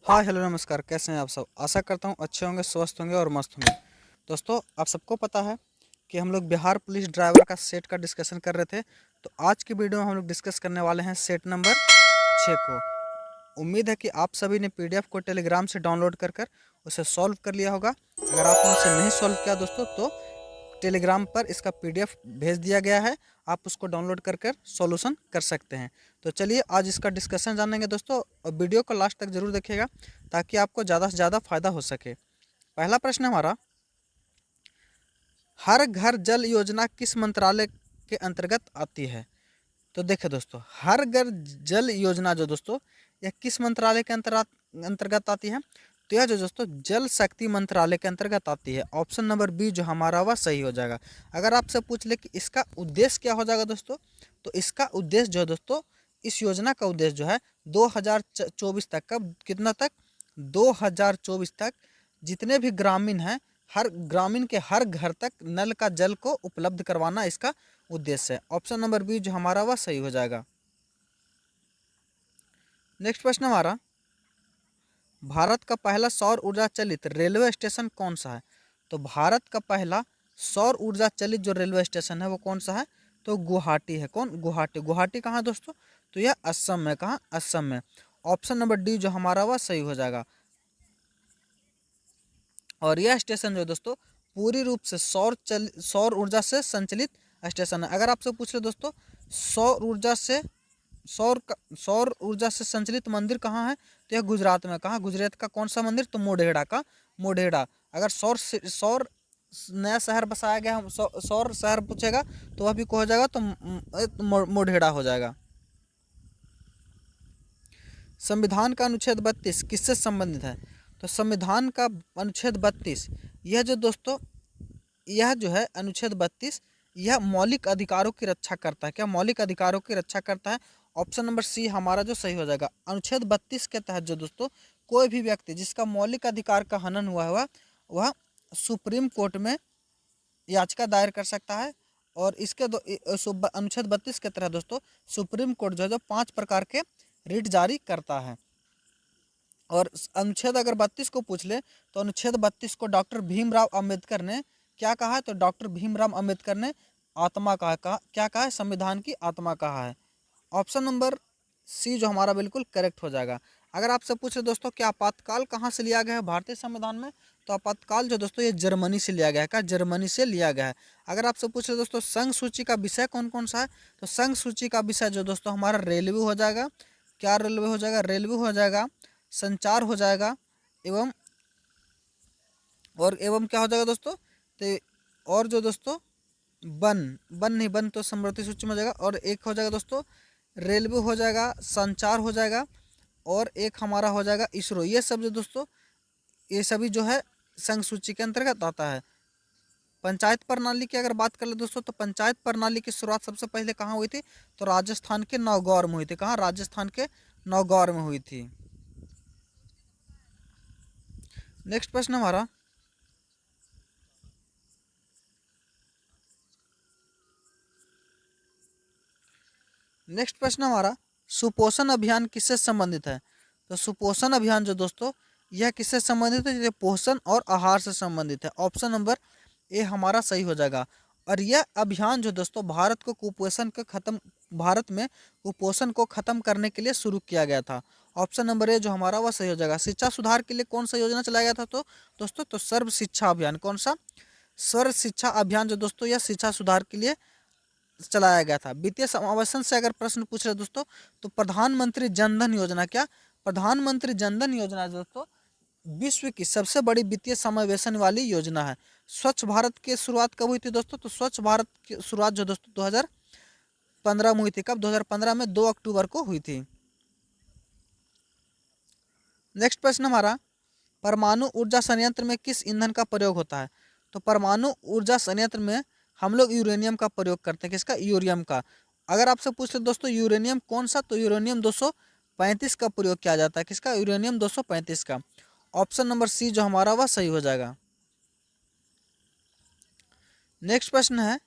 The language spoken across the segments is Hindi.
हाय हेलो नमस्कार, कैसे हैं आप सब। आशा करता हूँ अच्छे होंगे, स्वस्थ होंगे और मस्त होंगे। दोस्तों, आप सबको पता है कि हम लोग बिहार पुलिस ड्राइवर का सेट का डिस्कशन कर रहे थे। तो आज की वीडियो में हम लोग डिस्कस करने वाले हैं सेट नंबर 6 को। उम्मीद है कि आप सभी ने पीडीएफ को टेलीग्राम से डाउनलोड कर कर उसे सॉल्व कर लिया होगा। अगर आपने उसे नहीं सॉल्व किया दोस्तों, तो टेलीग्राम पर इसका पीडीएफ भेज दिया गया है, आप उसको डाउनलोड कर कर सॉल्यूशन कर सकते हैं। तो चलिए आज इसका डिस्कशन जानेंगे दोस्तों, और वीडियो को लास्ट तक जरूर देखिएगा ताकि आपको ज़्यादा से ज़्यादा फायदा हो सके। पहला प्रश्न हमारा, हर घर जल योजना किस मंत्रालय के अंतर्गत आती है। तो देखिए दोस्तों, हर घर जल योजना जो दोस्तों यह किस मंत्रालय के अंतर्गत आती है। तो यह जो दोस्तों जल शक्ति मंत्रालय के अंतर्गत आती है। ऑप्शन नंबर बी जो हमारा वह सही हो जाएगा। अगर आपसे पूछ ले कि इसका उद्देश्य क्या हो जाएगा दोस्तों, तो इसका उद्देश्य जो है दोस्तों, इस योजना का उद्देश्य जो है 2024 तक का, कितना तक, 2024 तक जितने भी ग्रामीण हैं, हर ग्रामीण के हर घर तक नल का जल को उपलब्ध करवाना इसका उद्देश्य है। ऑप्शन नंबर बी जो हमारा वह सही हो जाएगा। नेक्स्ट प्रश्न हमारा, भारत का पहला सौर ऊर्जा चलित रेलवे स्टेशन कौन सा है। तो भारत का पहला सौर ऊर्जा चलित जो रेलवे स्टेशन है वो कौन सा है। तो गुवाहाटी है। कौन? गुवाहाटी। गुवाहाटी कहाँ दोस्तों? तो यह असम में। कहाँ? असम में। ऑप्शन नंबर डी जो हमारा वह सही हो जाएगा। और यह स्टेशन जो है दोस्तों पूरी रूप से सौर ऊर्जा से संचालित स्टेशन है। अगर आपसे पूछ ले दोस्तों, सौर ऊर्जा से सौर ऊर्जा से संचालित मंदिर कहाँ है, तो यह गुजरात में। कहाँ? गुजरात का कौन सा मंदिर? तो मोढेरा का। मोढेरा। अगर सौर नया शहर बसाया गया, सौर शहर पूछेगा तो वह भी को हो जाएगा, तो मोढेरा हो जाएगा। संविधान का अनुच्छेद 32 किससे संबंधित है। तो संविधान का अनुच्छेद 32, यह जो दोस्तों, यह जो है अनुच्छेद 32, यह मौलिक अधिकारों की रक्षा करता है। क्या? मौलिक अधिकारों की रक्षा करता है। ऑप्शन नंबर सी हमारा जो सही हो जाएगा। अनुच्छेद 32 के तहत जो दोस्तों कोई भी व्यक्ति जिसका मौलिक अधिकार का हनन हुआ हुआ, वह सुप्रीम कोर्ट में याचिका दायर कर सकता है। और इसके अनुच्छेद 32 के तहत दोस्तों सुप्रीम कोर्ट जो है 5 प्रकार के रिट जारी करता है। और अनुच्छेद अगर 32 को पूछ ले, तो अनुच्छेद 32 को डॉक्टर भीमराव अंबेडकर ने क्या कहा है। तो डॉक्टर भीमराव अंबेडकर ने आत्मा कहा। क्या कहा है? संविधान की आत्मा कहा है। ऑप्शन नंबर सी जो हमारा बिल्कुल करेक्ट हो जाएगा। अगर आपसे पूछे दोस्तों कि आपातकाल कहाँ से लिया गया है भारतीय संविधान में, तो आपातकाल जो दोस्तों ये जर्मनी से लिया गया है। क्या? जर्मनी से लिया गया है। अगर आपसे पूछे दोस्तों संघ सूची का विषय कौन कौन सा है, तो संघ सूची का विषय जो दोस्तों हमारा रेलवे हो जाएगा। क्या रेलवे हो जाएगा? रेलवे हो जाएगा, संचार हो जाएगा, एवं एवं क्या हो जाएगा दोस्तों, तो और जो दोस्तों वन वन नहीं, वन तो समृद्धि सूची में हो जाएगा। और एक हो जाएगा दोस्तों रेलवे हो जाएगा, संचार हो जाएगा, और एक हमारा हो जाएगा इसरो। ये सब जो दोस्तों, ये सभी जो है संघ सूची के अंतर्गत आता है। पंचायत प्रणाली की अगर बात कर ले दोस्तों, तो पंचायत प्रणाली की शुरुआत सबसे पहले कहाँ हुई थी। तो राजस्थान के नौगौर में हुई थी। कहाँ? राजस्थान के नौगौर में हुई थी। नेक्स्ट प्रश्न हमारा, नेक्स्ट प्रश्न हमारा, सुपोषण अभियान किससे संबंधित है। तो सुपोषण अभियान जो दोस्तों यह किससे संबंधित है। ये पोषण और आहार से संबंधित है। ऑप्शन नंबर ए हमारा सही हो जाएगा। और यह अभियान जो दोस्तों भारत में कुपोषण को खत्म करने के लिए शुरू किया गया था। ऑप्शन नंबर ए जो हमारा वह सही हो जाएगा। शिक्षा सुधार के लिए कौन सा योजना चलाया गया था, तो दोस्तों तो सर्व शिक्षा अभियान। कौन सा? सर्व शिक्षा अभियान जो दोस्तों यह शिक्षा सुधार के लिए चलाया गया था। वित्तीय समावेशन से अगर प्रश्न पूछ रहे दोस्तों, तो प्रधानमंत्री जनधन योजना। क्या? प्रधानमंत्री जनधन योजना दोस्तों विश्व की सबसे बड़ी वित्तीय समावेशन वाली योजना है। स्वच्छ भारत की शुरुआत कब हुई थी दोस्तों, तो स्वच्छ भारत की शुरुआत जो दोस्तों 2015 में हुई थी। कब? 2015 में 2 अक्टूबर को हुई थी। नेक्स्ट प्रश्न हमारा, परमाणु ऊर्जा संयंत्र में किस ईंधन का प्रयोग होता है। तो परमाणु ऊर्जा संयंत्र में हम लोग यूरेनियम का प्रयोग करते हैं। किसका? यूरियम का। अगर आपसे पूछ ले दोस्तों यूरेनियम कौन सा, तो यूरेनियम 235 का प्रयोग किया जाता है। किसका? यूरेनियम 235 का। ऑप्शन नंबर सी जो हमारा वह सही हो जाएगा। नेक्स्ट प्रश्न है,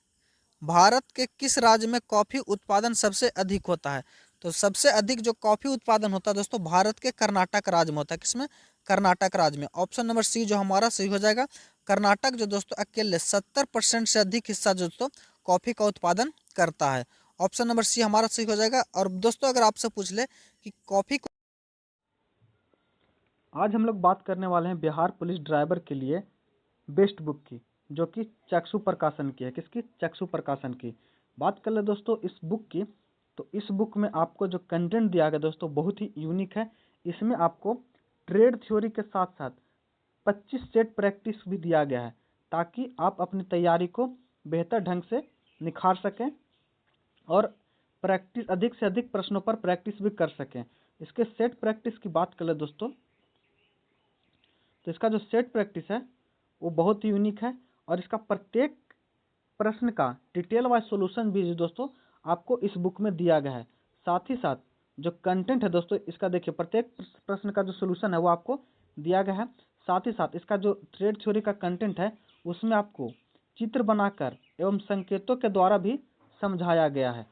भारत के किस राज्य में कॉफी उत्पादन सबसे अधिक होता है। तो सबसे अधिक जो कॉफ़ी उत्पादन होता है दोस्तों भारत के कर्नाटक राज्य में होता है। किसमें? कर्नाटक राज्य में। ऑप्शन नंबर सी जो हमारा सही हो जाएगा। कर्नाटक जो दोस्तों अकेले 70% से अधिक हिस्सा जो दोस्तों कॉफ़ी का उत्पादन करता है। ऑप्शन नंबर सी हमारा सही हो जाएगा। और दोस्तों अगर आपसे पूछ ले कि कॉफ़ी को, आज हम लोग बात करने वाले हैं बिहार पुलिस ड्राइवर के लिए बेस्ट बुक की, जो कि चक्षु प्रकाशन की है। किसकी? चक्षु प्रकाशन की। बात कर ले दोस्तों इस बुक की, तो इस बुक में आपको जो कंटेंट दिया गया दोस्तों बहुत ही यूनिक है। इसमें आपको ट्रेड थ्योरी के साथ साथ 25 सेट प्रैक्टिस भी दिया गया है, ताकि आप अपनी तैयारी को बेहतर ढंग से निखार सकें और प्रैक्टिस अधिक से अधिक प्रश्नों पर प्रैक्टिस भी कर सकें। इसके सेट प्रैक्टिस की बात कर ले दोस्तों, तो इसका जो सेट प्रैक्टिस है वो बहुत ही यूनिक है और इसका प्रत्येक प्रश्न का डिटेल वाइज सॉल्यूशन भी जो दोस्तों आपको इस बुक में दिया गया है। साथ ही साथ जो कंटेंट है दोस्तों इसका देखिए, प्रत्येक प्रश्न का जो सॉल्यूशन है वो आपको दिया गया है। साथ ही साथ इसका जो ट्रेड थ्योरी का कंटेंट है उसमें आपको चित्र बनाकर एवं संकेतों के द्वारा भी समझाया गया है,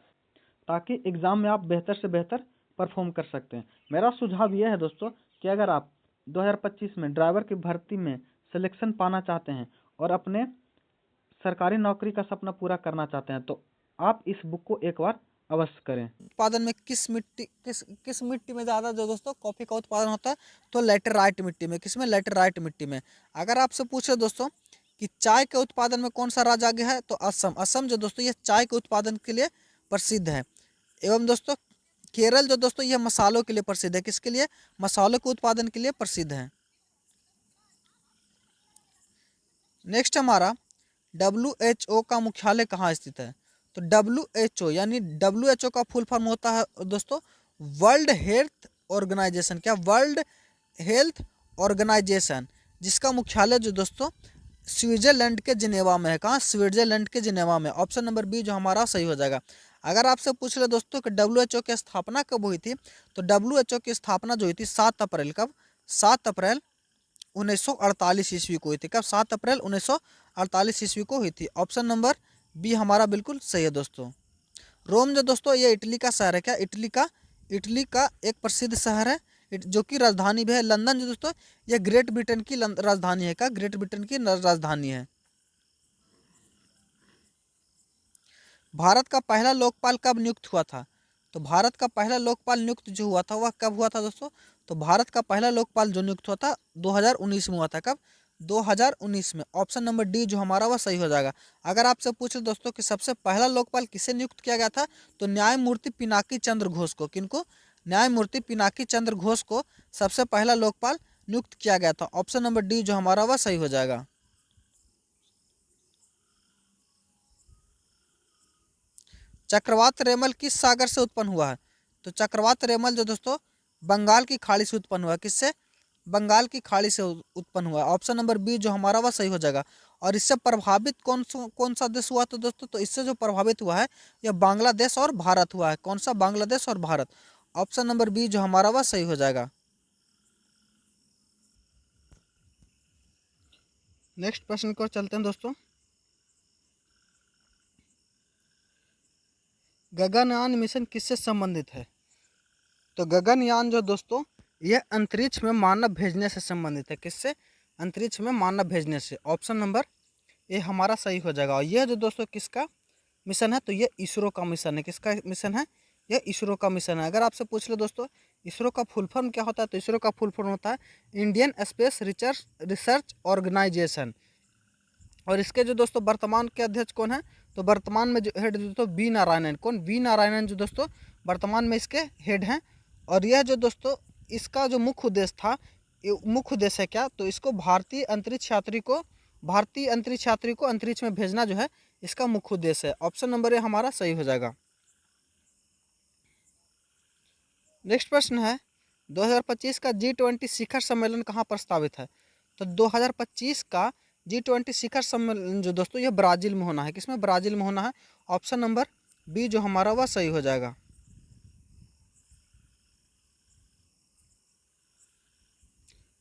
ताकि एग्जाम में आप बेहतर से बेहतर परफॉर्म कर सकते हैं। मेरा सुझाव यह है दोस्तों कि अगर आप 2025 में ड्राइवर की भर्ती में सिलेक्शन पाना चाहते हैं और अपने सरकारी नौकरी का सपना पूरा करना चाहते हैं, तो आप इस बुक को एक बार अवश्य करें। उत्पादन में किस मिट्टी में ज़्यादा जो दोस्तों कॉफ़ी का उत्पादन होता है? तो लैटेराइट मिट्टी में। किसमें? लैटेराइट मिट्टी में। अगर आपसे पूछे दोस्तों कि चाय के उत्पादन में कौन सा राज्य आगे है? तो असम। असम जो दोस्तों ये चाय के उत्पादन के लिए प्रसिद्ध है। एवं दोस्तों केरल जो दोस्तों यह मसालों के लिए प्रसिद्ध है। किसके लिए? मसालों के उत्पादन के लिए प्रसिद्ध है। नेक्स्ट हमारा WHO का मुख्यालय कहाँ स्थित है? तो WHO यानी WHO का फुल फॉर्म होता है दोस्तों वर्ल्ड हेल्थ ऑर्गेनाइजेशन। क्या? वर्ल्ड हेल्थ ऑर्गेनाइजेशन, जिसका मुख्यालय जो दोस्तों स्विट्जरलैंड के जिनेवा में है। कहाँ? स्विट्जरलैंड के जिनेवा में। ऑप्शन नंबर बी जो हमारा सही हो जाएगा। अगर आपसे पूछ ले दोस्तों कि WHO की स्थापना कब हुई थी, तो WHO की स्थापना जो हुई थी 7 अप्रैल। कब? 7 अप्रैल 1948 ईस्वी को हुई थी। कब? 7 अप्रैल 1948 ईस्वी को हुई थी। ऑप्शन नंबर बी हमारा बिल्कुल सही है दोस्तों। रोम जो दोस्तों ये इटली का शहर है। क्या? इटली का एक प्रसिद्ध शहर है, जो कि राजधानी भी है। लंदन जो दोस्तों ये ग्रेट ब्रिटेन की राजधानी है। क्या? ग्रेट ब्रिटेन की राजधानी है। भारत का पहला लोकपाल कब नियुक्त हुआ था? तो भारत का पहला लोकपाल नियुक्त जो हुआ था वह कब हुआ था दोस्तों? तो भारत का पहला लोकपाल जो नियुक्त हुआ था 2019 में हुआ था। कब? 2019 में। ऑप्शन नंबर डी जो हमारा वह सही हो जाएगा। अगर आपसे पूछे दोस्तों कि सबसे पहला लोकपाल किसे नियुक्त किया गया था, तो न्यायमूर्ति पिनाकी चंद्र घोष को। किनको? न्यायमूर्ति पिनाकी चंद्र घोष को सबसे पहला लोकपाल नियुक्त किया गया था। ऑप्शन नंबर डी जो हमारा वह सही हो जाएगा। चक्रवात रेमल किस सागर से उत्पन्न हुआ है? तो चक्रवात रेमल जो दोस्तों बंगाल की खाड़ी से उत्पन्न हुआ है। किससे? बंगाल की खाड़ी से उत्पन्न हुआ है। ऑप्शन नंबर बी जो हमारा वह सही हो जाएगा। और इससे प्रभावित कौन सा देश हुआ? तो दोस्तों तो इससे जो प्रभावित हुआ है यह बांग्लादेश और भारत हुआ है। कौन सा? बांग्लादेश और भारत। ऑप्शन नंबर बी जो हमारा वह सही हो जाएगा। नेक्स्ट प्रश्न को चलते हैं दोस्तों। गगनयान मिशन किससे संबंधित है? तो गगनयान जो दोस्तों यह अंतरिक्ष में मानव भेजने से संबंधित है। किससे? अंतरिक्ष में मानव भेजने से। ऑप्शन नंबर ए हमारा सही हो जाएगा। और यह जो दोस्तों किसका मिशन है? तो ये इसरो का मिशन है। किसका मिशन है? यह इसरो का मिशन है। अगर आपसे पूछ लो दोस्तों इसरो का फुल फॉर्म क्या होता है, तो इसरो का फुल फॉर्म होता है इंडियन स्पेस रिसर्च ऑर्गेनाइजेशन। और इसके जो दोस्तों वर्तमान के अध्यक्ष कौन है? तो वर्तमान में जो हेड दोस्तों वी नारायणन। कौन? वी नारायणन जो दोस्तों वर्तमान में इसके हेड हैं। और यह जो दोस्तों इसका जो मुख्य उद्देश्य था, मुख्य उद्देश्य है क्या? तो इसको भारतीय अंतरिक्ष यात्री को अंतरिक्ष में भेजना जो है इसका मुख्य उद्देश्य है। ऑप्शन नंबर ए हमारा सही हो जाएगा। नेक्स्ट प्रश्न है 2025 का G20 शिखर सम्मेलन कहाँ प्रस्तावित है? तो 2025 का G20 शिखर सम्मेलन जो दोस्तों ये ब्राज़ील में होना है। किसमें? ब्राज़ील में होना है। ऑप्शन नंबर बी जो हमारा वह सही हो जाएगा।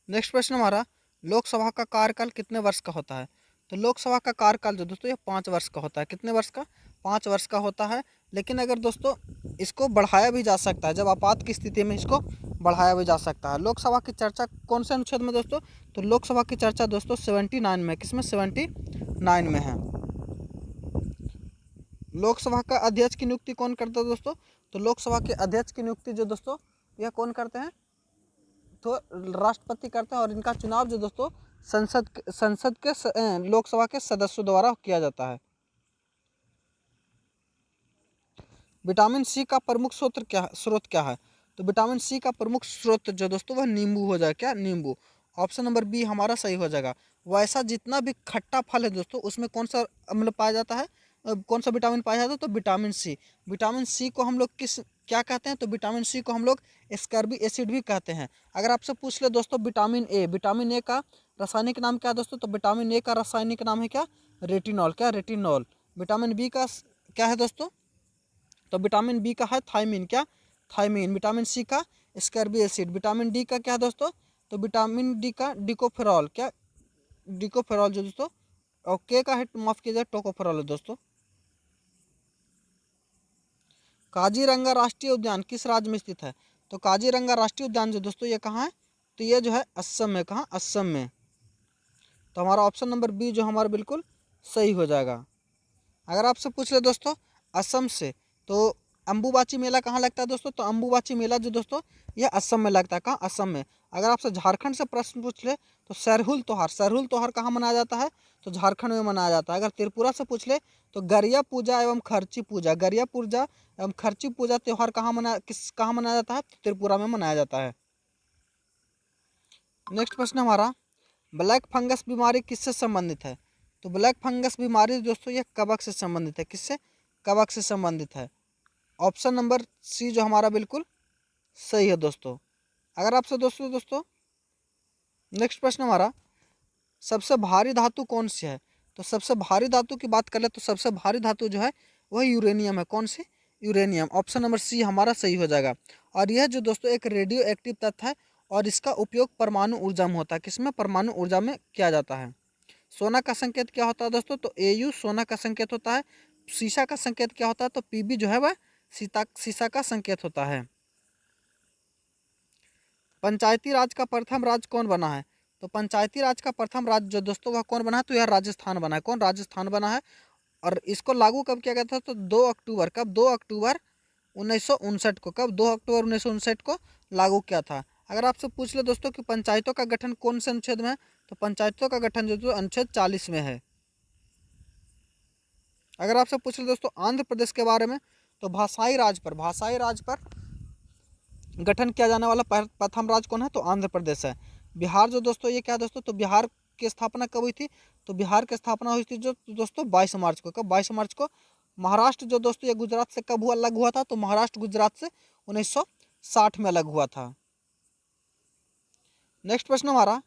नेक्स्ट प्रश्न हमारा लोकसभा का कार्यकाल कितने वर्ष का होता है? तो लोकसभा का कार्यकाल जो दोस्तों ये 5 वर्ष का होता है। कितने वर्ष का? 5 वर्ष का होता है। लेकिन अगर दोस्तों इसको बढ़ाया भी जा सकता है, जब आपात की स्थिति में इसको बढ़ाया भी जा सकता है। लोकसभा की चर्चा कौन से अनुच्छेद में दोस्तों? तो लोकसभा की चर्चा दोस्तों 79 में, किसमें? 79 में है। लोकसभा का अध्यक्ष की नियुक्ति कौन करता है दोस्तों? तो लोकसभा के अध्यक्ष की नियुक्ति जो दोस्तों यह कौन करते हैं? तो राष्ट्रपति करते हैं। और इनका चुनाव जो दोस्तों संसद के लोकसभा के सदस्यों द्वारा किया जाता है। विटामिन सी का प्रमुख स्रोत क्या है? तो विटामिन सी का प्रमुख स्रोत जो दोस्तों वह नींबू हो जाएगा। क्या? नींबू। ऑप्शन नंबर बी हमारा सही हो जाएगा। वैसा जितना भी खट्टा फल है दोस्तों उसमें कौन सा अम्ल पाया जाता है? कौन सा विटामिन पाया जाता है? तो विटामिन सी। विटामिन सी को हम लोग क्या कहते हैं? तो विटामिन सी को हम लोग स्कर्बी एसिड भी कहते हैं। अगर आपसे पूछ ले दोस्तों विटामिन ए का रासायनिक नाम क्या है दोस्तों? तो विटामिन ए का रासायनिक नाम है क्या? रेटिनॉल। क्या? रेटिनॉल। विटामिन बी का क्या है दोस्तों? तो विटामिन बी का है थायमीन। क्या? थायमीन। विटामिन सी का स्कर्बी एसिड। विटामिन डी का क्या है दोस्तों? तो विटामिन डी का डिकोफेरॉल। क्या? डिकोफेरॉल जो दोस्तों, और के का है माफ कीजिए टोकोफेरॉल है दोस्तों। काजीरंगा राष्ट्रीय उद्यान किस राज्य में स्थित है? तो काजीरंगा राष्ट्रीय उद्यान जो दोस्तों ये कहाँ है? तो ये जो है असम में। कहाँ? असम में। तो हमारा ऑप्शन नंबर बी जो हमारा बिल्कुल सही हो जाएगा। अगर आपसे पूछ ले दोस्तों असम से, तो अम्बुबाची मेला कहाँ लगता है दोस्तों? तो अम्बुबाची मेला जो दोस्तों यह असम में लगता है। कहाँ? असम में। अगर आपसे झारखंड से प्रश्न पूछ ले तो सरहुल त्योहार कहाँ मनाया जाता है? तो झारखंड में मनाया जाता है। अगर त्रिपुरा से पूछ ले तो गरिया पूजा एवं खर्ची पूजा त्यौहार कहाँ मनाया जाता है? तो त्रिपुरा में मनाया जाता है। नेक्स्ट प्रश्न हमारा, ब्लैक फंगस बीमारी किससे संबंधित है? तो ब्लैक फंगस बीमारी दोस्तों यह कवक से संबंधित है। किससे? कवक से संबंधित है। ऑप्शन नंबर सी जो हमारा बिल्कुल सही है दोस्तों। अगर आपसे दोस्तों नेक्स्ट प्रश्न हमारा, सबसे भारी धातु कौन सी है? तो सबसे भारी धातु की बात करें तो सबसे भारी धातु जो है वह यूरेनियम है। कौन सी? यूरेनियम। ऑप्शन नंबर सी हमारा सही हो जाएगा। और यह जो दोस्तों एक रेडियो एक्टिव तत्व है और इसका उपयोग परमाणु ऊर्जा में होता है। किसमें? परमाणु ऊर्जा में किया जाता है। सोना का संकेत क्या होता है दोस्तों? तो Au सोना का संकेत होता है। शीशा का संकेत क्या होता है? तो Pb जो है वह शीशा का संकेत होता है। पंचायती राज का प्रथम राज्य कौन बना है? तो पंचायती राज का प्रथम राज्य जो दोस्तों वह कौन बना है? तो यह राजस्थान बना है। कौन? राजस्थान बना है। और इसको लागू कब किया गया था? तो 2 अक्टूबर। कब? 2 अक्टूबर 1959 को। कब? 2 अक्टूबर 1959 को लागू किया था। अगर आपसे पूछ ले दोस्तों कि पंचायतों का गठन कौन से अनुच्छेद में है? तो पंचायतों का गठन जो अनुच्छेद 40 में है। अगर आपसे पूछ ले दोस्तों आंध्र प्रदेश के बारे में, तो भाषाई राज पर गठन किया जाने वाला प्रथम राज्य कौन है? तो आंध्र प्रदेश है। बिहार जो दोस्तों ये क्या दोस्तों? तो बिहार की स्थापना कब हुई थी? तो बिहार की स्थापना हुई थी जो दोस्तों 22 मार्च को। कब? 22 मार्च को। महाराष्ट्र जो दोस्तों ये गुजरात से कब अलग हुआ था? तो महाराष्ट्र गुजरात से 1960 में अलग हुआ था। नेक्स्ट प्रश्न हमारा,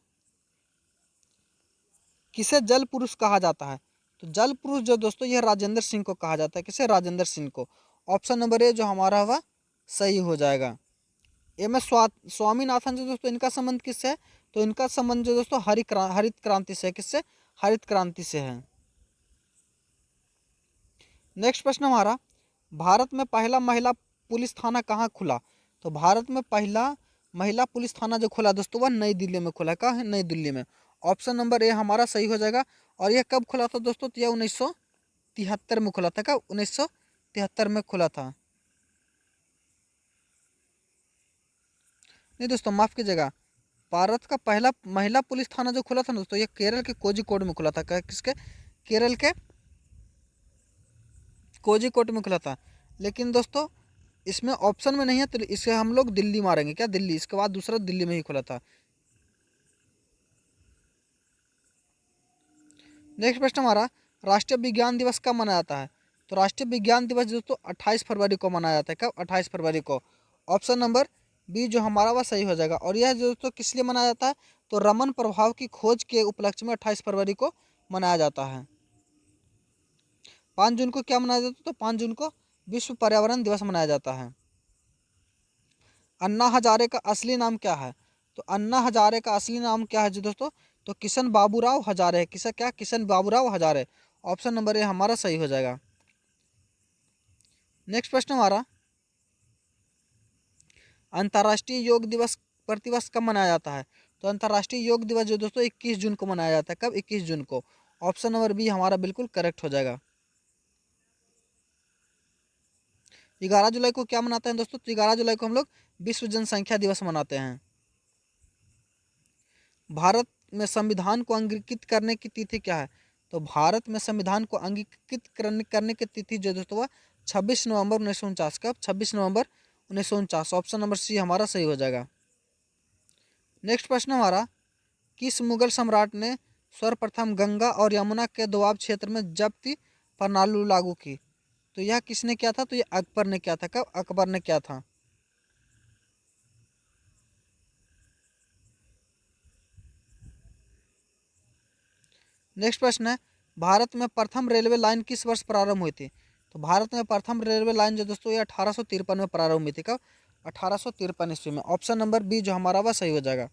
किसे जल पुरुष कहा जाता है? तो जल पुरुष जो दोस्तों यह राजेंद्र सिंह को कहा जाता है। किसे? राजेंद्र सिंह को। ऑप्शन नंबर ए जो हमारा वह सही हो जाएगा। एम एस स्वामीनाथन जो दोस्तों इनका संबंध किससे है? तो इनका संबंध जो दोस्तों हरित क्रांति से है। किससे? हरित क्रांति से है। नेक्स्ट प्रश्न हमारा, भारत में पहला महिला पुलिस थाना कहाँ खुला? तो भारत में पहला महिला पुलिस थाना जो खुला दोस्तों वह नई दिल्ली में खुला। कहाँ है? नई दिल्ली में। ऑप्शन नंबर ए हमारा सही हो जाएगा। और यह कब खुला था दोस्तों? तो यह 1973 में खुला था। कब? 1973 में खुला था। नहीं दोस्तों माफ़ कीजिएगा, भारत का पहला महिला पुलिस थाना जो खुला था दोस्तों ये केरल के कोझिकोड में खुला था। किसके? केरल के कोझिकोड में खुला था। लेकिन दोस्तों इसमें ऑप्शन में नहीं है तो इसे हम लोग दिल्ली मारेंगे। क्या? दिल्ली। इसके बाद दूसरा दिल्ली में ही खुला था। नेक्स्ट प्रश्न हमारा, राष्ट्रीय विज्ञान दिवस कब मनाया जाता है? तो राष्ट्रीय विज्ञान दिवस दोस्तों 28 फरवरी को मनाया जाता है। कब? 28 फरवरी को। ऑप्शन नंबर बी जो हमारा वह सही हो जाएगा। और यह दोस्तों किस लिए मनाया जाता है? तो रमन प्रभाव की खोज के उपलक्ष्य में 28 फरवरी को मनाया जाता है। 5 जून को क्या मनाया जाता है? तो 5 जून को विश्व पर्यावरण दिवस मनाया जाता है। अन्ना हजारे का असली नाम क्या है? तो अन्ना हजारे का असली नाम क्या है जी दोस्तों? तो किशन बाबूराव हजारे है। किसा? क्या? Kishan Baburao Hazare. Option number A हमारा सही हो जाएगा। नेक्स्ट प्रश्न हमारा, अंतर्राष्ट्रीय योग दिवस प्रतिवर्ष कब मनाया जाता है? तो अंतर्राष्ट्रीय योग दिवस जो दोस्तों 21 जून को मनाया जाता है। कब? 21 जून को। ऑप्शन नंबर बी हमारा बिल्कुल करेक्ट हो जाएगा। 11 जुलाई को क्या मनाते हैं दोस्तों? तो 11 जुलाई को हम लोग विश्व जनसंख्या दिवस मनाते हैं। भारत में संविधान को अंगीकृत करने की तिथि क्या है? तो भारत में संविधान को अंगीकृत करने की तिथि जो दोस्तों वह 26 नवंबर 1949। कब? 26 नवंबर 1949। ऑप्शन नंबर सी हमारा सही हो जाएगा। नेक्स्ट प्रश्न हमारा, किस मुगल सम्राट ने सर्वप्रथम गंगा और यमुना के दोआब क्षेत्र में जब्ती प्रणाली लागू की? तो यह किसने किया था? तो यह अकबर ने किया था। कब? अकबर ने किया था। नेक्स्ट प्रश्न है, भारत में प्रथम रेलवे लाइन किस वर्ष प्रारंभ हुई थी? तो भारत में प्रथम रेलवे लाइन जो दोस्तों ये 1853 में प्रारंभ हुई थी। कब? 1853 ईस्वी में। ऑप्शन नंबर बी जो हमारा वह सही हो जाएगा।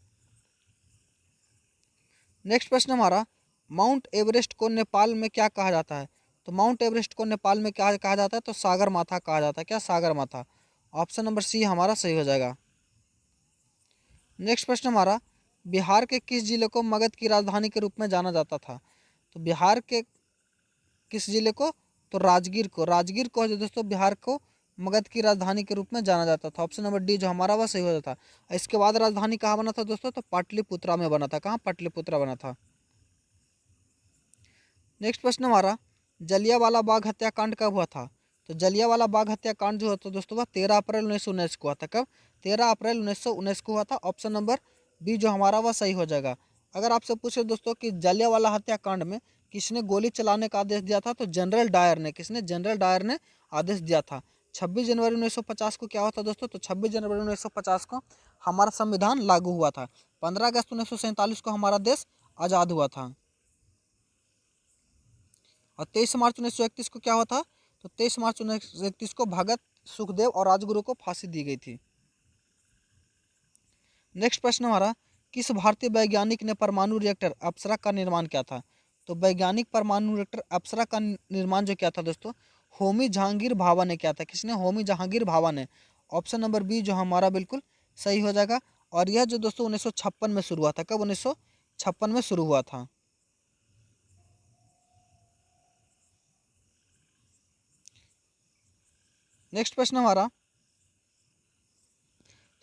नेक्स्ट प्रश्न हमारा, माउंट एवरेस्ट को नेपाल में क्या कहा जाता है? तो माउंट एवरेस्ट को नेपाल में क्या कहा जाता है? तो सागर माथा कहा जाता है। क्या? सागर माथा। ऑप्शन नंबर सी हमारा सही हो जाएगा। नेक्स्ट प्रश्न हमारा, बिहार के किस जिले को मगध की राजधानी के रूप में जाना जाता था? तो बिहार के किस जिले को? तो राजगीर को। राजगीर को जो दोस्तों बिहार को मगध की राजधानी के रूप में जाना जाता था। ऑप्शन नंबर डी जो हमारा वह सही हो जाता। इसके बाद राजधानी कहाँ बना था दोस्तों? तो पाटलिपुत्रा में बना था। कहाँ? पाटलिपुत्रा बना था। नेक्स्ट प्रश्न हमारा, जलियांवाला बाग हत्याकांड कब हुआ था? तो जलियांवाला बाग हत्याकांड जो होता है दोस्तों वह 13 अप्रैल 1919 को हुआ था। कब? 13 अप्रैल 1919 को हुआ था। ऑप्शन नंबर बी जो हमारा वह सही हो जाएगा। अगर आपसे पूछे दोस्तों कि जलियांवाला हत्याकांड में किसने गोली चलाने का आदेश दिया था? तो जनरल डायर ने। किसने? जनरल डायर ने आदेश दिया था। 26 जनवरी 1950 को क्या हुआ था दोस्तों? तो 26 जनवरी 1950 को हमारा संविधान लागू हुआ था। 15 अगस्त 1947 को हमारा देश आज़ाद हुआ था। और 23 मार्च 1931 को क्या हुआ था? तो 23 मार्च 1931 को भगत, सुखदेव और राजगुरु को फांसी दी गई थी। नेक्स्ट प्रश्न हमारा, किस भारतीय वैज्ञानिक ने परमाणु रिएक्टर अप्सरा का निर्माण किया था? तो वैज्ञानिक परमाणु रिएक्टर अप्सरा का निर्माण जो किया था दोस्तों होमी जहांगीर भाभा ने किया था। किसने? होमी जहांगीर भाभा ने। ऑप्शन नंबर बी जो हमारा बिल्कुल सही हो जाएगा। और यह जो दोस्तों 1956 में शुरू हुआ था। कब? 1956 में शुरू हुआ था। नेक्स्ट प्रश्न हमारा,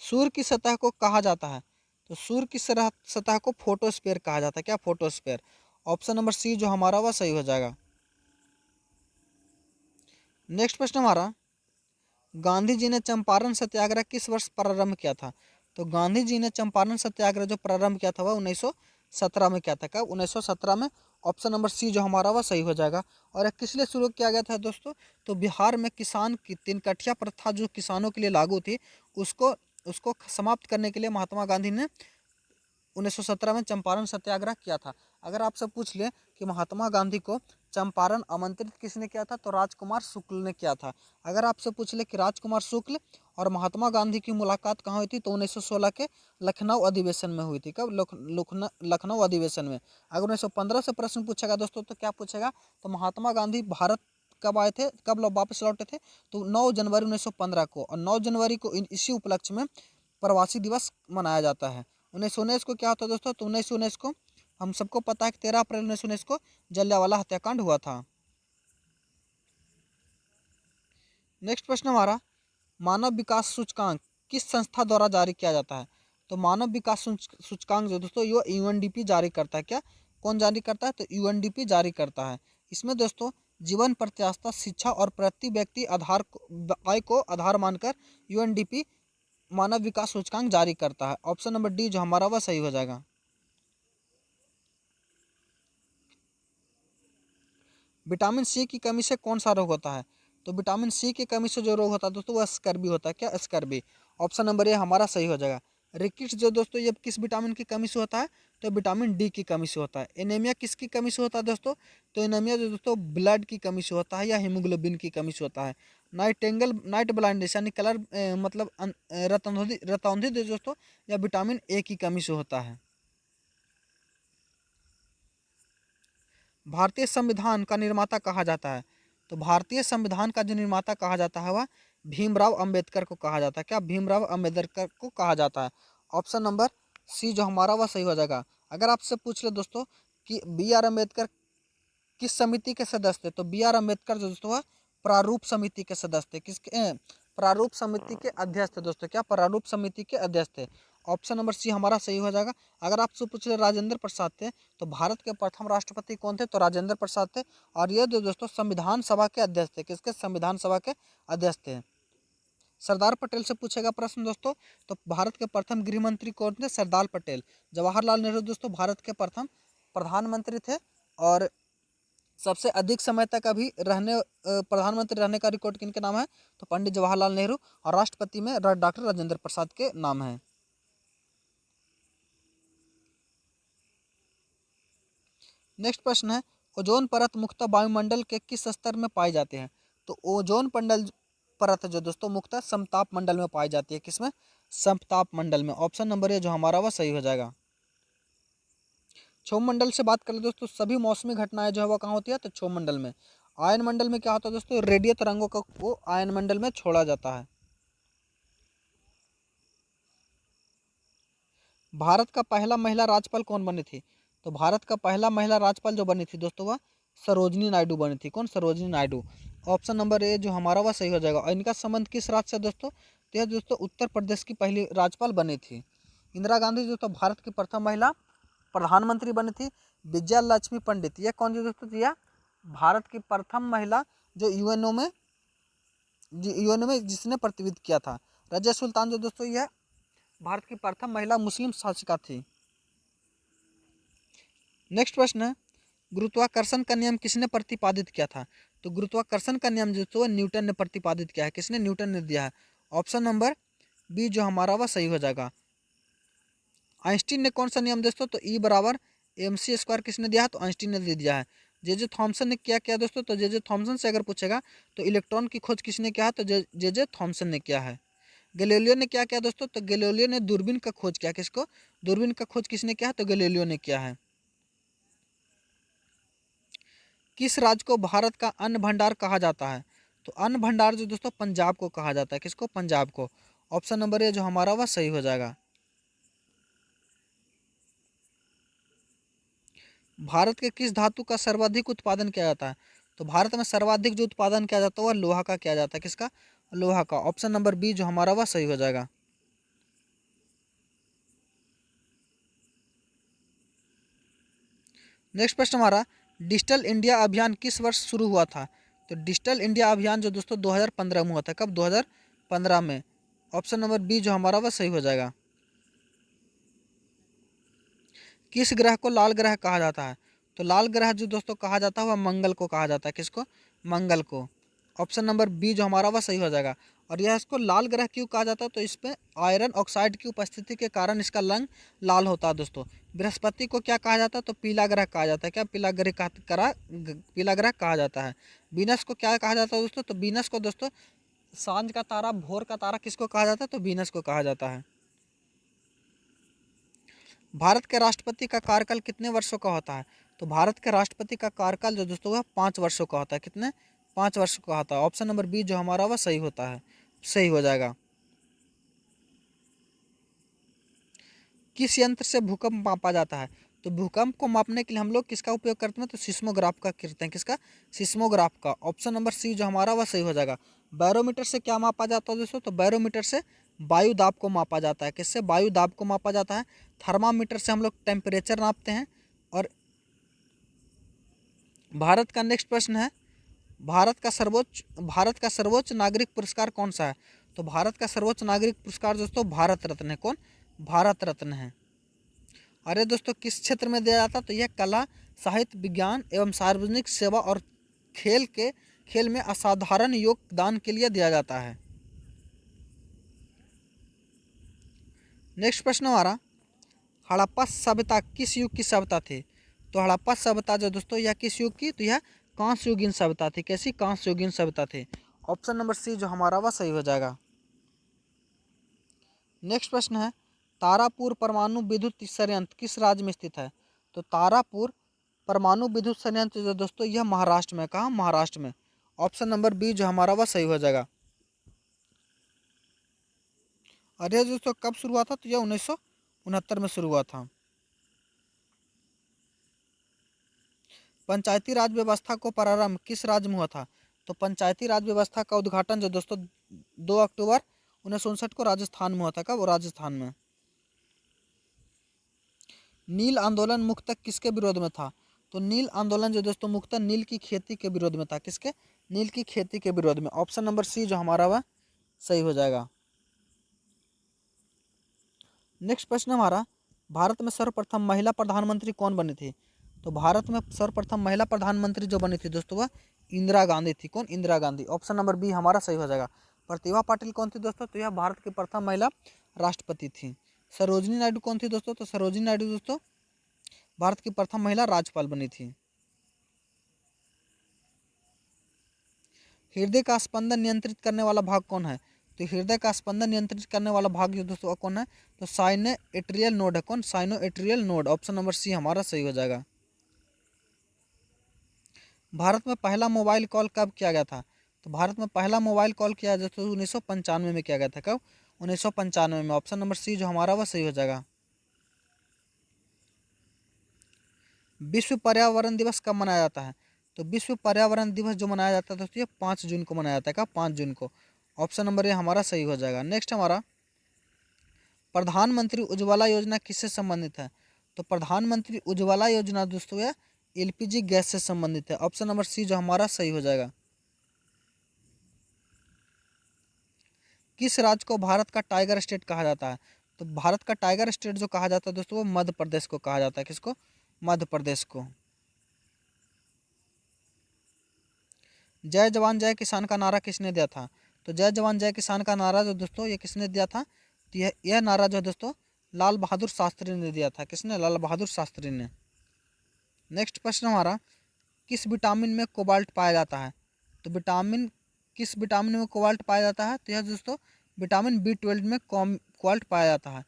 सूर्य की सतह को कहा जाता है? तो सूर्य की सतह को फोटोस्फीयर कहा जाता है। क्या? फोटोस्फीयर। ऑप्शन नंबर सी जो हमारा वह सही हो जाएगा। नेक्स्ट प्रश्न हमारा, गांधी जी ने चंपारण सत्याग्रह किस वर्ष प्रारंभ किया था? तो गांधी जी ने चंपारण सत्याग्रह जो प्रारंभ किया था वह 1917 में किया था। कब? 1917 में। ऑप्शन नंबर सी जो हमारा वह सही हो जाएगा। और यह किस लिए शुरू किया गया था दोस्तों? तो बिहार में किसान की तिनकठिया प्रथा जो किसानों के लिए लागू थी उसको उसको समाप्त करने के लिए महात्मा गांधी ने 1917 में चंपारण सत्याग्रह किया था। अगर आपसे पूछ ले कि महात्मा गांधी को चंपारण आमंत्रित किसने किया था? तो राजकुमार शुक्ल ने किया था। अगर आपसे पूछ ले कि राजकुमार शुक्ल और महात्मा गांधी की मुलाकात कहाँ हुई थी? तो 1916 के लखनऊ अधिवेशन में हुई थी। कब? लखनऊ अधिवेशन में। अगर 1915 से प्रश्न पूछेगा दोस्तों तो क्या पूछेगा? तो महात्मा गांधी भारत कब आए थे? कब वापस लौटे थे? तो 9 जनवरी 1915 को। और 9 जनवरी को इसी उपलक्ष्य में प्रवासी दिवस मनाया जाता है। 1919 को क्या होता है दोस्तों? तो 1919 को हम सबको पता है कि 13 अप्रैल 1919 को जलियांवाला हत्याकांड हुआ था। नेक्स्ट प्रश्न हमारा, मानव विकास सूचकांक किस संस्था द्वारा जारी किया जाता है? तो मानव विकास सूचकांक जो दोस्तों ये यूएनडीपी जारी करता है। क्या? कौन जारी करता है? तो यूएनडीपी जारी करता है। इसमें दोस्तों जीवन प्रत्याशा, शिक्षा और प्रति व्यक्ति आय को आधार मानकर यूएनडीपी मानव विकास सूचकांक जारी करता है। ऑप्शन नंबर डी जो हमारा वह सही हो जाएगा। विटामिन सी की कमी से कौन सा रोग होता है? तो विटामिन सी की कमी से जो रोग होता है दोस्तों वह स्कर्वी होता है। क्या? स्कर्वी। ऑप्शन नंबर ए हमारा सही हो जाएगा। रिकिट्स जो दोस्तों ये किस विटामिन की कमी से होता है? तो विटामिन डी की कमी से होता है। एनीमिया किसकी कमी से होता है दोस्तों? तो एनीमिया जो दोस्तों ब्लड की कमी से होता है या हीमोग्लोबिन की कमी से होता है। नाइट ब्लाइंडनेस यानी कलर मतलब रतौंधी जो दोस्तों या विटामिन ए की कमी से होता है। भारतीय संविधान का निर्माता कहा जाता है? तो भारतीय संविधान का जो निर्माता कहा जाता है वह भीमराव अंबेडकर को कहा जाता है। क्या? भीमराव अंबेडकर को कहा जाता है। ऑप्शन नंबर सी जो हमारा वह सही हो जाएगा। अगर आपसे पूछ ले दोस्तों कि बी आर अम्बेडकर किस समिति के सदस्य थे, तो बी आर अम्बेडकर जो दोस्तों वह प्रारूप समिति के सदस्य थे। किसके? प्रारूप समिति के अध्यक्ष थे दोस्तों। क्या? प्रारूप समिति के अध्यक्ष थे। ऑप्शन नंबर सी हमारा सही हो जाएगा। अगर आपसे पूछ ले राजेंद्र प्रसाद थे, तो भारत के प्रथम राष्ट्रपति कौन थे? तो राजेंद्र प्रसाद थे। और ये जो दोस्तों संविधान सभा के अध्यक्ष थे। किसके? संविधान सभा के अध्यक्ष थे। सरदार पटेल से पूछेगा प्रश्न दोस्तों, तो भारत के प्रथम गृह मंत्री कौन थे? सरदार पटेल। जवाहरलाल नेहरू दोस्तों भारत के प्रथम प्रधानमंत्री थे। और सबसे अधिक समय तक अभी प्रधानमंत्री रहने का रिकॉर्ड किनके नाम है? तो पंडित जवाहरलाल नेहरू। और राष्ट्रपति में डॉक्टर राजेंद्र प्रसाद के नाम है। नेक्स्ट प्रश्न है, ओजोन परत मुख्यतः वायुमंडल के किस स्तर में पाए जाते हैं? तो ओजोन परत जो दोस्तों मुख्यतः समताप मंडल में पाई जाती है। किसमें? समताप मंडल में। ऑप्शन नंबर ए जो हमारा वह सही हो जाएगा। क्षोभ मंडल से बात करें दोस्तों, सभी मौसमी घटनाएं जो है वह कहाँ होती है? तो क्षोभ मंडल में। आयन मंडल में क्या होता है दोस्तों? रेडियो तरंगों को आयन मंडल में छोड़ा जाता है। भारत का पहला महिला राज्यपाल कौन बनी थी? तो भारत का पहला महिला राज्यपाल जो बनी थी दोस्तों वह सरोजनी नायडू बनी थी। कौन? Sarojini Naidu. Option number A जो हमारा वह सही हो जाएगा। और इनका संबंध किस राज्य से दोस्तों? तो यह दोस्तों उत्तर प्रदेश की पहली राज्यपाल बनी थी। इंदिरा गांधी दोस्तों भारत की प्रथम महिला प्रधानमंत्री बनी थी। विजया लक्ष्मी पंडित यह कौन सी दोस्तों? यह भारत की प्रथम महिला जो यूएनओ में जिसने प्रतिनिधित्व किया था। रजिया सुल्तान जो दोस्तों यह भारत की प्रथम महिला मुस्लिम शासिका थी। नेक्स्ट प्रश्न है, गुरुत्वाकर्षण का नियम किसने प्रतिपादित किया था? तो गुरुत्वाकर्षण का नियम जो तो न्यूटन ने प्रतिपादित किया है। किसने? न्यूटन ने दिया है। ऑप्शन नंबर बी जो हमारा वह सही हो जाएगा। आइंस्टीन ने कौन सा नियम दोस्तों? तो ई बराबर एम सी स्क्वायर किसने दिया है? तो आइंस्टीन ने दे दिया है। जे थॉमसन ने क्या किया दोस्तों? तो जे थॉमसन से अगर पूछेगा तो इलेक्ट्रॉन की खोज किसने किया है? तो जे थॉमसन ने किया है। गैलीलियो ने क्या किया दोस्तों? तो गैलीलियो ने दूरबीन का खोज किया। किसको? दूरबीन का खोज किसने किया है? तो गैलीलियो ने किया है। किस राज्य को भारत का अन्न भंडार कहा जाता है? तो अन्न भंडार जो दोस्तों पंजाब को कहा जाता है। किसको? पंजाब को। ऑप्शन नंबर ए जो हमारा वह सही हो जाएगा। भारत के किस धातु का सर्वाधिक उत्पादन किया जाता है? तो भारत में सर्वाधिक जो उत्पादन किया जाता है वह लोहा का किया जाता है। किसका? लोहा का। ऑप्शन नंबर बी जो हमारा वह सही हो जाएगा। नेक्स्ट प्रश्न हमारा, डिजिटल इंडिया अभियान किस वर्ष शुरू हुआ था? तो डिजिटल इंडिया अभियान जो दोस्तों 2015 में हुआ था। कब? 2015 में। ऑप्शन नंबर बी जो हमारा वह सही हो जाएगा। किस ग्रह को लाल ग्रह कहा जाता है? तो लाल ग्रह जो दोस्तों कहा जाता है वह मंगल को कहा जाता है। किसको? मंगल को। ऑप्शन नंबर बी जो हमारा वह सही हो जाएगा। और यह इसको लाल ग्रह क्यों कहा जाता है? तो इसमें आयरन ऑक्साइड की उपस्थिति के कारण इसका रंग लाल होता है दोस्तों। बृहस्पति को क्या कहा जाता है? तो पीला ग्रह कहा जाता है। क्या? पीला ग्रह कहा जाता है। वीनस को क्या कहा जाता है दोस्तों? तो वीनस को दोस्तों सांझ का तारा, भोर का तारा किसको कहा जाता है? तो वीनस को कहा जाता है। भारत के राष्ट्रपति का कार्यकाल कितने वर्षों का होता है? तो भारत के राष्ट्रपति का कार्यकाल जो दोस्तों वह 5 वर्षों का होता है। कितने? 5 वर्षों का होता है। ऑप्शन नंबर बी जो हमारा वह सही होता है, सही हो जाएगा। किस यंत्र से भूकंप मापा जाता है? तो भूकंप को मापने के लिए हम लोग किसका उपयोग करते हैं? तो सिस्मोग्राफ का करते हैं। किसका? सिस्मोग्राफ का। ऑप्शन नंबर सी जो हमारा वह सही हो जाएगा। बैरोमीटर से क्या मापा जाता है दोस्तों? तो बैरोमीटर से वायु दाब को मापा जाता है। किससे? वायु दाब को मापा जाता है। थर्मामीटर से हम लोग टेम्परेचर नापते हैं। और भारत का नेक्स्ट प्रश्न है, भारत का सर्वोच्च नागरिक पुरस्कार कौन सा है? तो भारत का सर्वोच्च नागरिक पुरस्कार दोस्तों भारत रत्न है। कौन? भारत रत्न है। अरे दोस्तों किस क्षेत्र में दिया जाता है? तो यह कला, साहित्य, विज्ञान एवं सार्वजनिक सेवा और खेल में असाधारण योगदान के लिए दिया जाता है। नेक्स्ट प्रश्न हमारा, हड़प्पा सभ्यता किस युग की सभ्यता थी? तो हड़प्पा सभ्यता जो दोस्तों यह किस युग की? तो यह कांस्य युगीन सभ्यता थी। कैसी? कांस्य युगीन सभ्यता थी। ऑप्शन नंबर सी जो हमारा वह सही हो जाएगा। नेक्स्ट प्रश्न है, तारापुर परमाणु विद्युत संयंत्र किस राज्य में स्थित है? तो तारापुर परमाणु विद्युत संयंत्र जो दोस्तों यह महाराष्ट्र में। कहाँ? महाराष्ट्र में। ऑप्शन नंबर बी जो हमारा वह सही हो जाएगा। और यह दोस्तों कब शुरू हुआ था, तो यह 1969 में शुरू हुआ था। पंचायती राज व्यवस्था को प्रारंभ किस राज्य में हुआ था, तो पंचायती राज व्यवस्था का उद्घाटन जो दोस्तों 2 अक्टूबर 1959 को राजस्थान में हुआ था। कब, राजस्थान में। नील आंदोलन मुख्यतः किसके विरोध में था, तो नील आंदोलन जो दोस्तों मुख्यतः नील की खेती के विरोध में था। किसके, नील की खेती के विरोध में। ऑप्शन नंबर सी जो हमारा वह सही हो जाएगा। नेक्स्ट प्रश्न हमारा, भारत में सर्वप्रथम महिला प्रधानमंत्री कौन बनी थी, तो भारत में सर्वप्रथम महिला प्रधानमंत्री जो बनी थी दोस्तों वह इंदिरा गांधी थी। कौन, Indira Gandhi. Option number B हमारा सही हो जाएगा। प्रतिभा पाटिल कौन थी दोस्तों, तो यह भारत की प्रथम महिला राष्ट्रपति थी। सरोजिनी नायडू कौन थी दोस्तों, तो सरोजिनी नायडू दोस्तों भारत की प्रथम महिला राज्यपाल बनी थी। हृदय का स्पंदन नियंत्रित करने वाला भाग कौन है, तो हृदय का स्पंदन नियंत्रित करने वाला भाग जो दोस्तों कौन है, तो साइनो एट्रियल नोड है। कौन, sino atrial node. Option number C हमारा सही हो जाएगा। भारत में पहला मोबाइल कॉल कब किया गया था, तो भारत में पहला मोबाइल कॉल किया दोस्तों 1995 में किया गया था। कब, 1995 में। ऑप्शन नंबर सी जो हमारा वह सही हो जाएगा। विश्व पर्यावरण दिवस कब मनाया जाता है, तो विश्व पर्यावरण दिवस जो मनाया जाता है दोस्तों ये 5 जून को मनाया जाता है। कब, 5 जून को। ऑप्शन नंबर ये हमारा सही हो जाएगा। नेक्स्ट हमारा, प्रधानमंत्री उज्ज्वला योजना किससे संबंधित है, तो प्रधानमंत्री उज्ज्वला योजना दोस्तों यह एलपीजी गैस से संबंधित है। ऑप्शन नंबर सी जो हमारा सही हो जाएगा। किस राज्य को भारत का टाइगर स्टेट कहा जाता है, तो भारत का टाइगर स्टेट जो कहा जाता है दोस्तों वो मध्य प्रदेश को कहा जाता है। किसको, मध्य प्रदेश को। जय जवान जय किसान का नारा किसने दिया था, तो जय जवान जय किसान का नारा जो दोस्तों ये किसने दिया था, तो यह नारा जो है दोस्तों लाल बहादुर शास्त्री ने दिया था। किसने, लाल बहादुर शास्त्री ने। नेक्स्ट प्रश्न हमारा, किस विटामिन में कोबाल्ट पाया जाता है, तो विटामिन किस विटामिन में कोबाल्ट पाया जाता है, तो यह दोस्तों विटामिन B12 में कोबाल्ट पाया जाता है।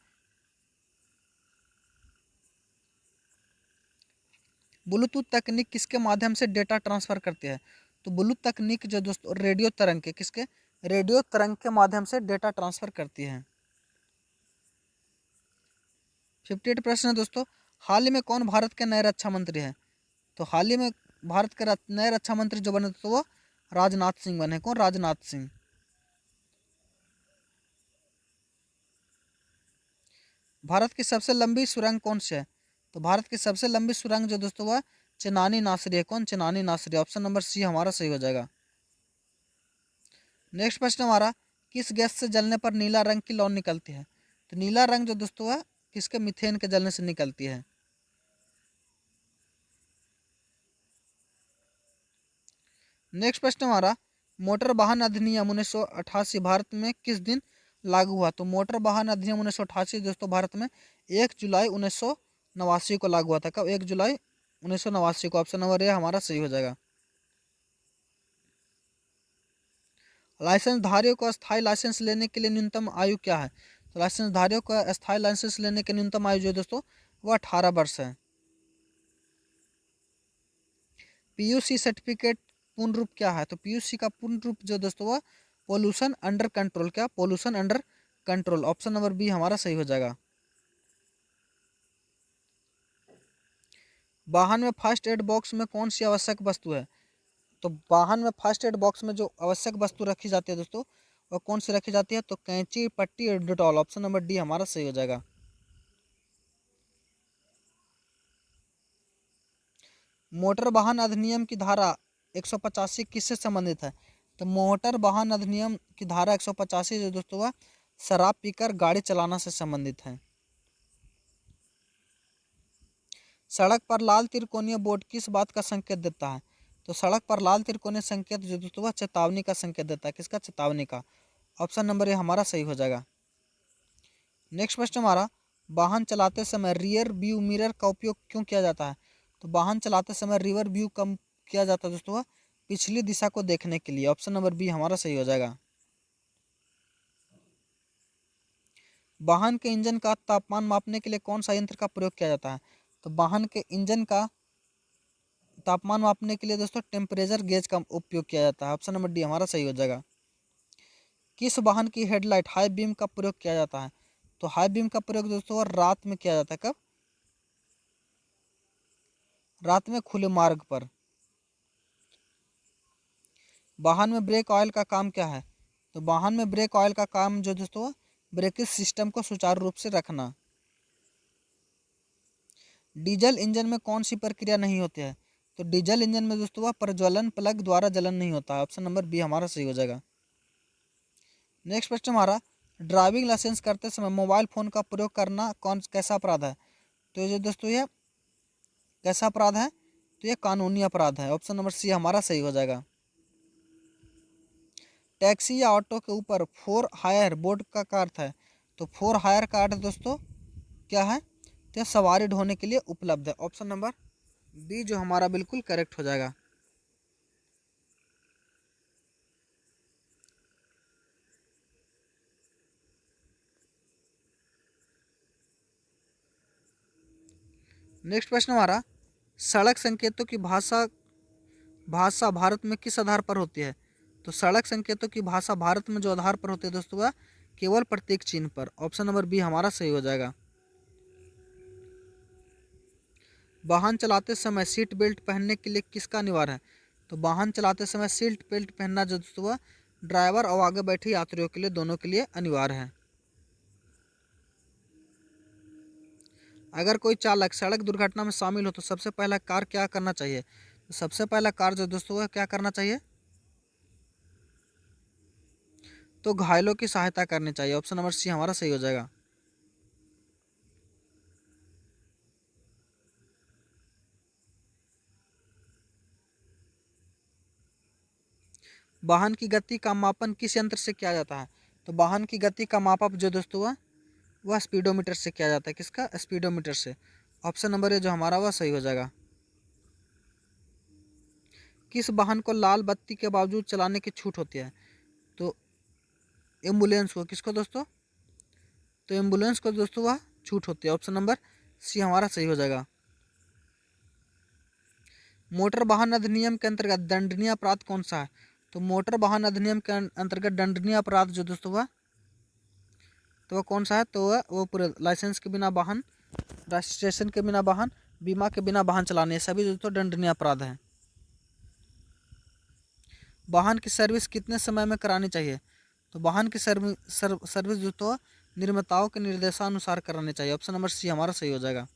ब्लूटूथ तकनीक किसके माध्यम से डेटा ट्रांसफर करती है, तो ब्लूटूथ तकनीक जो दोस्तों रेडियो तरंग के किसके, रेडियो तरंग के माध्यम से डेटा ट्रांसफर करती है। 58 प्रश्न है दोस्तों, हाल ही में कौन भारत के नए रक्षा मंत्री हैं, तो हाल ही में भारत के नए रक्षा मंत्री जो बने तो वो राजनाथ सिंह बने। कौन, राजनाथ सिंह। भारत की सबसे लंबी सुरंग कौन सी है, तो भारत की सबसे लंबी सुरंग जो दोस्तों वह चेनानी नासरी है। कौन, चेनानी नासरी। ऑप्शन नंबर सी हमारा सही हो जाएगा। नेक्स्ट प्रश्न हमारा, किस गैस से जलने पर नीला रंग की लौ निकलती है, तो नीला रंग जो दोस्तों है किसके, मीथेन के जलने से निकलती है। नेक्स्ट प्रश्न हमारा, मोटर वाहन अधिनियम 1988 भारत में किस दिन लागू हुआ, तो मोटर वाहन अधिनियम 1988 दोस्तों भारत में 1 जुलाई 1989 को लागू हुआ था। कब, 1 जुलाई 1989 को। ऑप्शन नंबर ए हमारा सही हो जाएगा। लाइसेंस धारियों को अस्थायी लाइसेंस लेने के लिए न्यूनतम आयु क्या है, तो लाइसेंस धारियों को अस्थायी लाइसेंस लेने की न्यूनतम आयु जो है दोस्तों वह 18 वर्ष है। पीयूसी सर्टिफिकेट पूर्ण रूप क्या है, तो पीयूसी का पूर्ण रूप जो दोस्तों वह पोल्यूशन अंडर कंट्रोल। क्या, pollution under control. Option number B हमारा सही हो जाएगा। वाहन में फर्स्ट एड बॉक्स में कौन सी आवश्यक वस्तु है, तो वाहन में फर्स्ट एड बॉक्स में जो आवश्यक वस्तु रखी जाती है दोस्तों वह कौन सी रखी जाती है, तो कैंची, पट्टी और डिटॉल। ऑप्शन नंबर डी हमारा सही हो जाएगा। मोटर वाहन अधिनियम की धारा 185 किससे संबंधित है, तो मोटर वाहन अधिनियम की धारा 185 जो दोस्तों वह शराब पीकर गाड़ी चलाना से संबंधित है। सड़क पर लाल त्रिकोणीय बोर्ड किस बात का संकेत देता है, तो सड़क पर लाल त्रिकोणीय संकेत जो दोस्तों वह चेतावनी का संकेत देता है। किसका, चेतावनी का। ऑप्शन नंबर ए हमारा सही हो जाएगा। नेक्स्ट प्रश्न हमारा, वाहन चलाते समय रियर व्यू मिरर का उपयोग क्यों किया जाता है, तो वाहन चलाते समय रिवर व्यू कम किया जाता है दोस्तों पिछली दिशा को देखने के लिए। ऑप्शन नंबर बी हमारा सही हो जाएगा। वाहन के इंजन का तापमान मापने के लिए कौन सा यंत्र का प्रयोग किया जाता है, तो वाहन के इंजन का तापमान मापने के लिए दोस्तों टेम्परेचर गेज का उपयोग किया जाता है। ऑप्शन नंबर डी हमारा सही हो जाएगा। किस वाहन की हेडलाइट हाई बीम का प्रयोग किया जाता है? तो हाई बीम का प्रयोग दोस्तों रात में किया जाता है। कब? रात में खुले मार्ग पर। वाहन में ब्रेक ऑयल का काम क्या है? तो वाहन में ब्रेक ऑयल का काम जो दोस्तों ब्रेकिंग सिस्टम को सुचारू रूप से रखना। डीजल इंजन में कौन सी प्रक्रिया नहीं होती है? तो डीजल इंजन में दोस्तों वह प्रज्वलन प्लग द्वारा जलन नहीं होता है। ऑप्शन नंबर बी हमारा सही हो जाएगा। नेक्स्ट क्वेश्चन हमारा, ड्राइविंग लाइसेंस करते समय मोबाइल फ़ोन का प्रयोग करना कैसा अपराध है? तो ये दोस्तों ये कैसा अपराध है? तो ये कानूनी अपराध है। ऑप्शन नंबर सी हमारा सही हो जाएगा। टैक्सी या ऑटो के ऊपर फॉर हायर बोर्ड का अर्थ है? तो फॉर हायर का अर्थ दोस्तों क्या है? तो सवारी ढोने के लिए उपलब्ध है। ऑप्शन नंबर बी जो हमारा बिल्कुल करेक्ट हो जाएगा। नेक्स्ट प्रश्न हमारा, सड़क संकेतों की भाषा भाषा भारत में किस आधार पर होती है? तो सड़क संकेतों की भाषा भारत में जो आधार पर होती है दोस्तों वह केवल प्रतीक चिन्ह पर। ऑप्शन नंबर बी हमारा सही हो जाएगा। वाहन चलाते समय सीट बेल्ट पहनने के लिए किसका अनिवार्य है? तो वाहन चलाते समय सीट बेल्ट पहनना जो दोस्तों वह ड्राइवर और आगे बैठे यात्रियों के लिए दोनों के लिए अनिवार्य है। अगर कोई चालक सड़क दुर्घटना में शामिल हो तो सबसे पहला कार्य क्या करना चाहिए? तो सबसे पहला कार्य जो दोस्तों वह क्या करना चाहिए? तो घायलों की सहायता करनी चाहिए। ऑप्शन नंबर सी हमारा सही हो जाएगा। वाहन की गति का मापन किस यंत्र से किया जाता है? तो वाहन की गति का मापन जो दोस्तों वह स्पीडोमीटर से किया जाता है। किसका? स्पीडोमीटर से। ऑप्शन नंबर ए जो हमारा वह सही हो जाएगा। किस वाहन को लाल बत्ती के बावजूद चलाने की छूट होती है? तो एम्बुलेंस को। किसको दोस्तों? तो एम्बुलेंस को दोस्तों वह छूट होती है। ऑप्शन नंबर सी हमारा सही हो जाएगा। मोटर वाहन अधिनियम के अंतर्गत दंडनीय अपराध कौन सा है? तो मोटर वाहन अधिनियम के अंतर्गत दंडनीय अपराध जो दोस्तों वह तो वह कौन सा है? तो वो पूरे लाइसेंस के बिना वाहन, रजिस्ट्रेशन के बिना वाहन, बीमा के बिना वाहन चलाने, सभी दोस्तों दंडनीय अपराध हैं। वाहन की सर्विस कितने समय में करानी चाहिए? तो वाहन की सर्विस दोस्तों निर्माताओं के निर्देशानुसार करानी चाहिए। ऑप्शन नंबर सी हमारा सही हो जाएगा।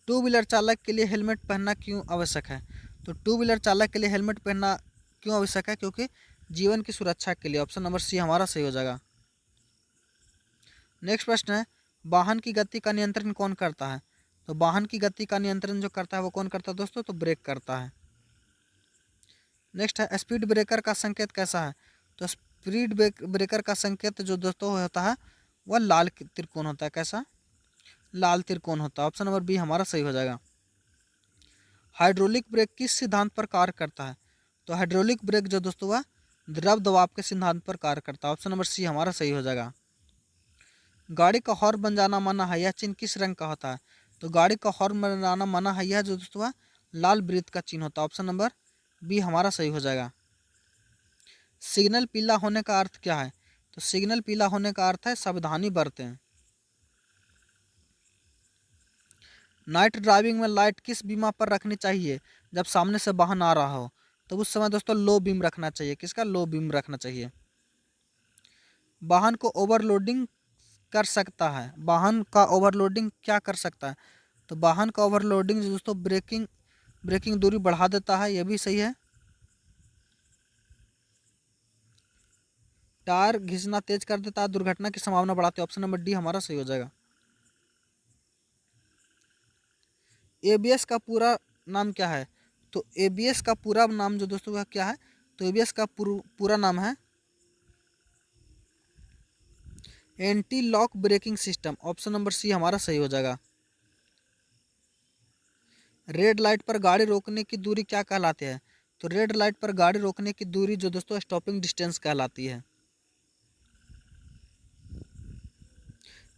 टू व्हीलर चालक के लिए हेलमेट पहनना क्यों आवश्यक है? तो टू व्हीलर चालक के लिए हेलमेट पहनना क्यों आवश्यक है? क्योंकि जीवन की सुरक्षा के लिए। ऑप्शन नंबर सी हमारा सही हो जाएगा। नेक्स्ट प्रश्न है, वाहन की गति का नियंत्रण कौन करता है? तो वाहन की गति का नियंत्रण जो करता है वो कौन करता है दोस्तों? तो ब्रेक करता है। नेक्स्ट है, स्पीड ब्रेकर का संकेत कैसा है? तो स्पीड ब्रेकर का संकेत जो दोस्तों होता है वह लाल त्रिकोण होता है। कैसा? लाल त्रिकोण होता है। ऑप्शन नंबर बी हमारा सही हो जाएगा। हाइड्रोलिक ब्रेक किस सिद्धांत पर कार्य करता है? तो हाइड्रोलिक ब्रेक जो दोस्तों वह द्रव दबाव के सिद्धांत पर कार्य करता है। ऑप्शन नंबर सी हमारा सही हो जाएगा। गाड़ी का हॉर्न बजाना मना है, यह चिन्ह किस रंग का होता है? तो गाड़ी का हॉर्न बजाना मना है, यह जो दोस्तों वह लाल वृत्त का चिन्ह होता है। ऑप्शन नंबर बी हमारा सही हो जाएगा। सिग्नल पीला होने का अर्थ क्या है? तो सिग्नल पीला होने का अर्थ है सावधानी बरतें। नाइट ड्राइविंग में लाइट किस बीमा पर रखनी चाहिए जब सामने से वाहन आ रहा हो? तो उस समय दोस्तों लो बीम रखना चाहिए। किसका? लो बीम रखना चाहिए। वाहन को ओवरलोडिंग कर सकता है, वाहन का ओवरलोडिंग क्या कर सकता है? तो वाहन का ओवरलोडिंग जो दोस्तों ब्रेकिंग ब्रेकिंग दूरी बढ़ा देता है, यह भी सही है। टायर घिसना तेज कर देता है, दुर्घटना की संभावना बढ़ाते हैं। ऑप्शन नंबर डी हमारा सही हो जाएगा। एबीएस का पूरा नाम क्या है? तो एबीएस का पूरा नाम जो दोस्तों वह क्या है? तो एबीएस का पूरा नाम है anti lock braking system. Option number C हमारा सही हो जाएगा। रेड लाइट पर गाड़ी रोकने की दूरी क्या कहलाती है? तो रेड लाइट पर गाड़ी रोकने की दूरी जो दोस्तों स्टॉपिंग डिस्टेंस कहलाती है।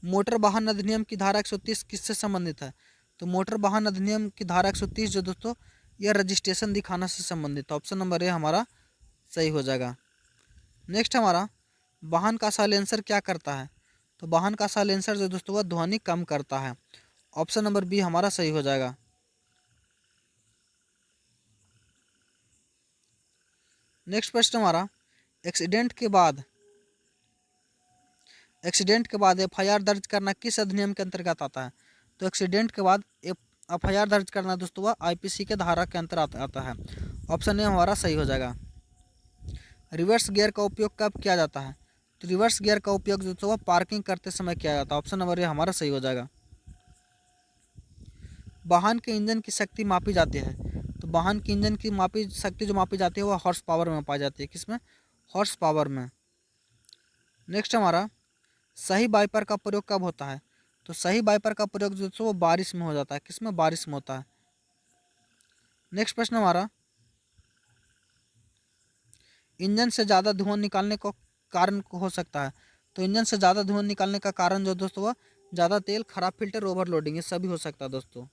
मोटर वाहन अधिनियम की धारा 130 किससे संबंधित है? तो मोटर वाहन अधिनियम की धारा 130 जो दोस्तों यह रजिस्ट्रेशन दिखाना से संबंधित। ऑप्शन नंबर ए हमारा सही हो जाएगा। नेक्स्ट हमारा वाहन का साइलेंसर क्या करता है? तो वाहन का साइलेंसर जो दोस्तों वह ध्वनि कम करता है। ऑप्शन नंबर बी हमारा सही हो जाएगा। नेक्स्ट प्रश्न हमारा एक्सीडेंट के बाद एफआईआर दर्ज करना किस अधिनियम के अंतर्गत आता है? तो एक्सीडेंट के बाद एफआईआर दर्ज करना दोस्तों वह आईपीसी के धारा के अंतर्गत आता है। ऑप्शन ए हमारा सही हो जाएगा। रिवर्स गियर का उपयोग कब किया जाता है? तो रिवर्स गियर का उपयोग दोस्तों वह पार्किंग करते समय किया जाता है। ऑप्शन नंबर ए हमारा सही हो जाएगा। वाहन के इंजन की शक्ति मापी जाती है। तो वाहन की इंजन की शक्ति जो मापी जाती है वह हॉर्स पावर में पाई जाती है। किसमें? हॉर्स पावर में। नेक्स्ट हमारा सही वाइपर का प्रयोग कब होता है? तो सही वाइपर का प्रयोग दोस्तों वो बारिश में हो जाता है। किसमें? बारिश में होता है। नेक्स्ट प्रश्न हमारा इंजन से ज़्यादा धुआं निकालने को कारण हो सकता है। तो इंजन से ज़्यादा धुआं निकालने का कारण जो दोस्तों वह ज़्यादा तेल, खराब फिल्टर, ओवरलोडिंग, ये सभी हो सकता है दोस्तों।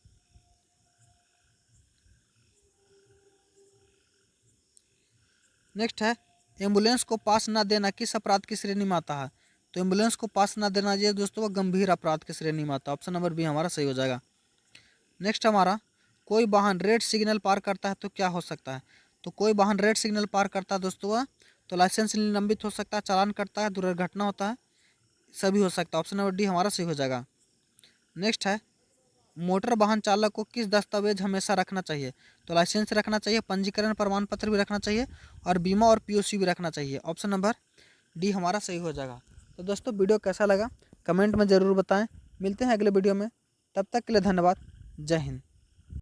नेक्स्ट है एम्बुलेंस को पास न देना किस अपराध की श्रेणी में आता है? तो एम्बुलेंस को पास न देना ये दोस्तों वह गंभीर अपराध की श्रेणी में आता है। ऑप्शन नंबर बी हमारा सही हो जाएगा। नेक्स्ट हमारा कोई वाहन रेड सिग्नल पार करता है तो क्या हो सकता है? तो कोई वाहन रेड सिग्नल पार करता है दोस्तों वह तो लाइसेंस निलंबित हो सकता है, चालान करता है, दुर्घटना होता है, सभी हो सकता है। ऑप्शन नंबर डी हमारा सही हो जाएगा। नेक्स्ट है मोटर वाहन चालक को किस दस्तावेज हमेशा रखना चाहिए? तो लाइसेंस रखना चाहिए, पंजीकरण प्रमाण पत्र भी रखना चाहिए और बीमा और पीओसी भी रखना चाहिए। ऑप्शन नंबर डी हमारा सही हो जाएगा। तो दोस्तों वीडियो कैसा लगा कमेंट में ज़रूर बताएं। मिलते हैं अगले वीडियो में, तब तक के लिए धन्यवाद। जय हिंद।